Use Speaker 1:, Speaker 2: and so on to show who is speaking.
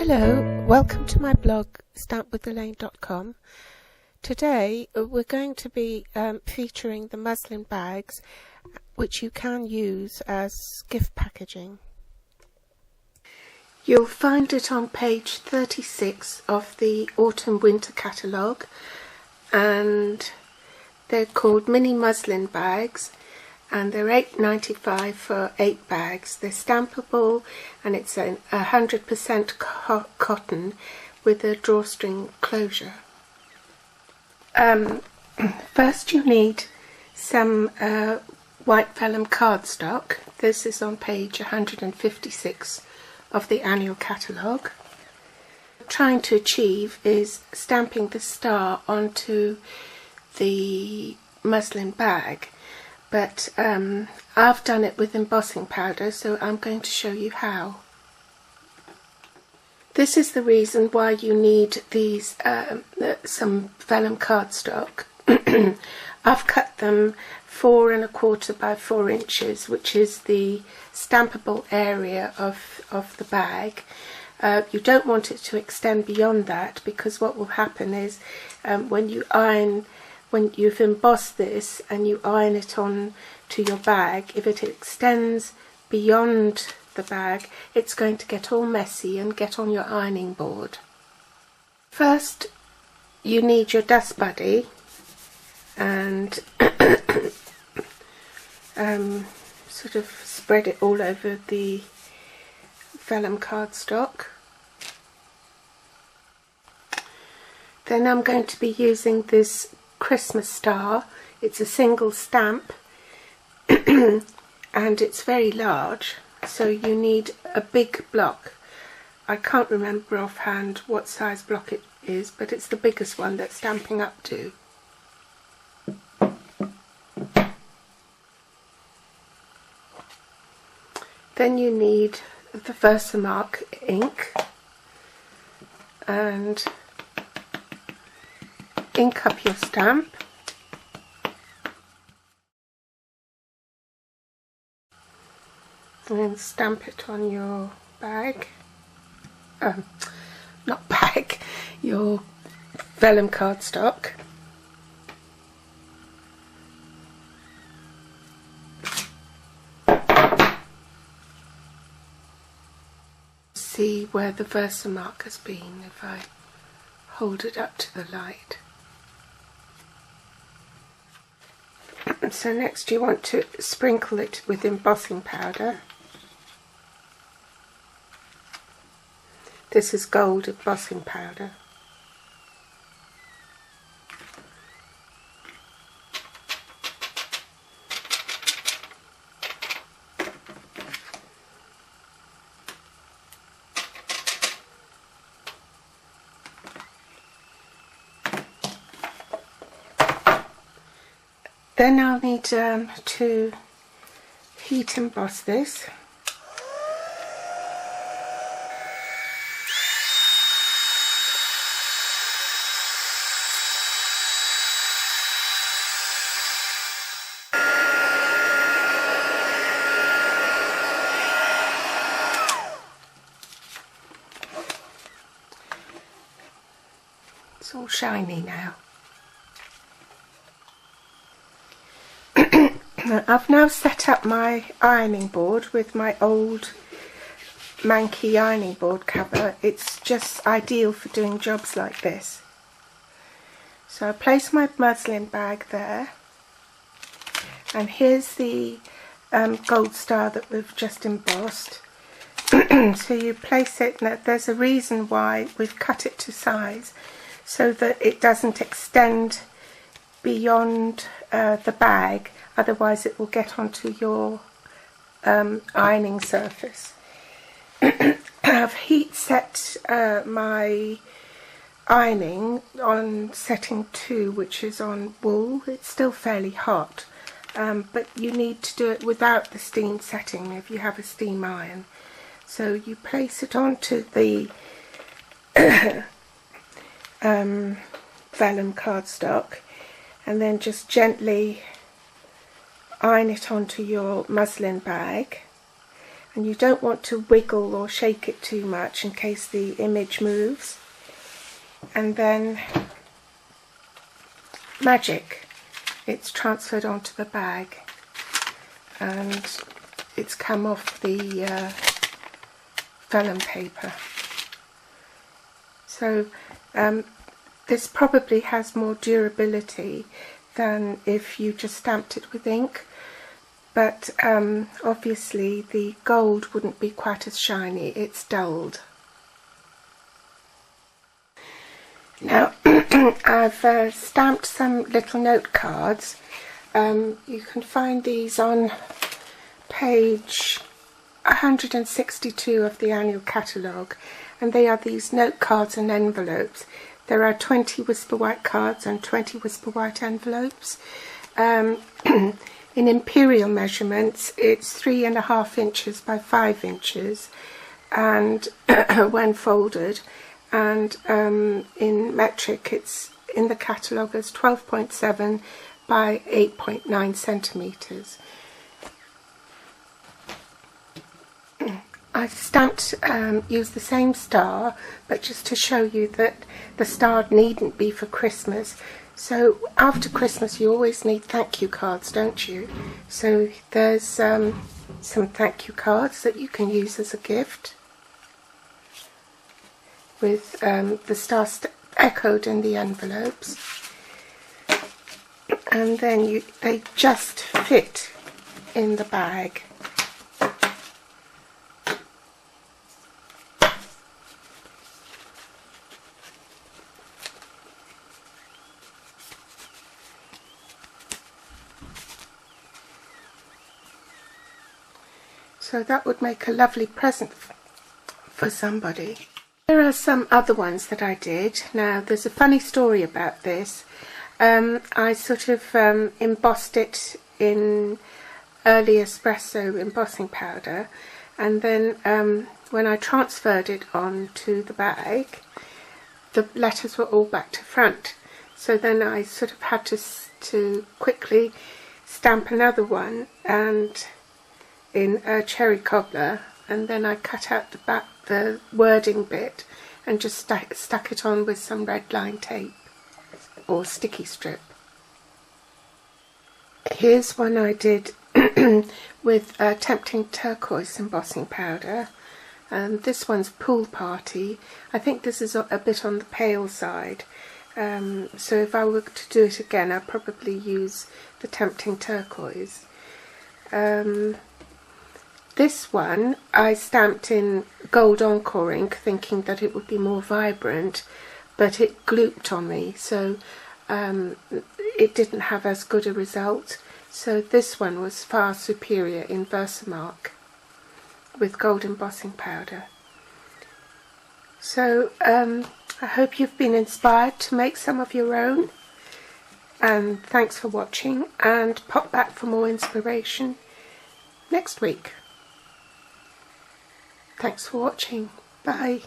Speaker 1: Hello, welcome to my blog stampwithelaine.com. Today we're going to be featuring the muslin bags which you can use as gift packaging. You'll find it on page 36 of the autumn-winter catalogue, and they're called mini muslin bags, and they're $8.95 for 8 bags. They're stampable, and it's 100% cotton with a drawstring closure. First you need some white vellum cardstock. This is on page 156 of the annual catalogue. What I'm trying to achieve is stamping the star onto the muslin bag, but I've done it with embossing powder, so I'm going to show you how. This is the reason why you need these some vellum cardstock. I've cut them 4 1/4 by 4 inches, which is the stampable area of the bag. You don't want it to extend beyond that, because what will happen is when you've embossed this and you iron it on to your bag, if it extends beyond the bag, it's going to get all messy and get on your ironing board. First, you need your dust buddy, and sort of spread it all over the vellum cardstock. Then I'm going to be using this Christmas star. It's a single stamp and it's very large, so you need a big block. I can't remember offhand what size block it is, but it's the biggest one that's stamping up to. Then you need the Versamark ink, and ink up your stamp. And then stamp it on your bag. Not bag, your vellum cardstock. See where the Versamark has been if I hold it up to the light. So next you want to sprinkle it with embossing powder. This is gold embossing powder. Then I'll need to heat emboss this. It's all shiny now. I've now set up my ironing board with my old manky ironing board cover. It's just ideal for doing jobs like this. So I place my muslin bag there, and here's the gold star that we've just embossed. So you place it, and there's a reason why we've cut it to size, so that it doesn't extend beyond the bag, otherwise it will get onto your ironing surface. I've heat set my ironing on setting 2, which is on wool. It's still fairly hot, but you need to do it without the steam setting if you have a steam iron. So you place it onto the vellum cardstock, and then just gently iron it onto your muslin bag. and you don't want to wiggle or shake it too much in case the image moves. And then magic, it's transferred onto the bag and it's come off the vellum paper. So this probably has more durability than if you just stamped it with ink, but obviously the gold wouldn't be quite as shiny, it's dulled. Now I've stamped some little note cards. You can find these on page 162 of the annual catalogue, and they are these note cards and envelopes. There are 20 Whisper White cards and 20 Whisper White envelopes. In imperial measurements, it's 3.5 inches by 5 inches, and when folded, and in metric, it's in the catalogue as 12.7 by 8.9 centimetres. I stamped, used the same star, but just to show you that the star needn't be for Christmas. So after Christmas you always need thank you cards, don't you? So there's some thank you cards that you can use as a gift, with the star echoed in the envelopes, and then they just fit in the bag. So that would make a lovely present for somebody. There are some other ones that I did. Now there's a funny story about this. I sort of embossed it in early espresso embossing powder, and then when I transferred it onto the bag, the letters were all back to front. So then I sort of had to quickly stamp another one and in a cherry cobbler, and then I cut out the wording bit and just stuck it on with some red line tape or sticky strip. Here's one I did with Tempting Turquoise embossing powder. This one's Pool Party. I think this is a bit on the pale side, so if I were to do it again I'd probably use the Tempting Turquoise. This one I stamped in gold encore ink, thinking that it would be more vibrant, but it glooped on me, so it didn't have as good a result. So this one was far superior in Versamark with gold embossing powder. So I hope you've been inspired to make some of your own, and thanks for watching, and pop back for more inspiration next week. Thanks for watching. Bye.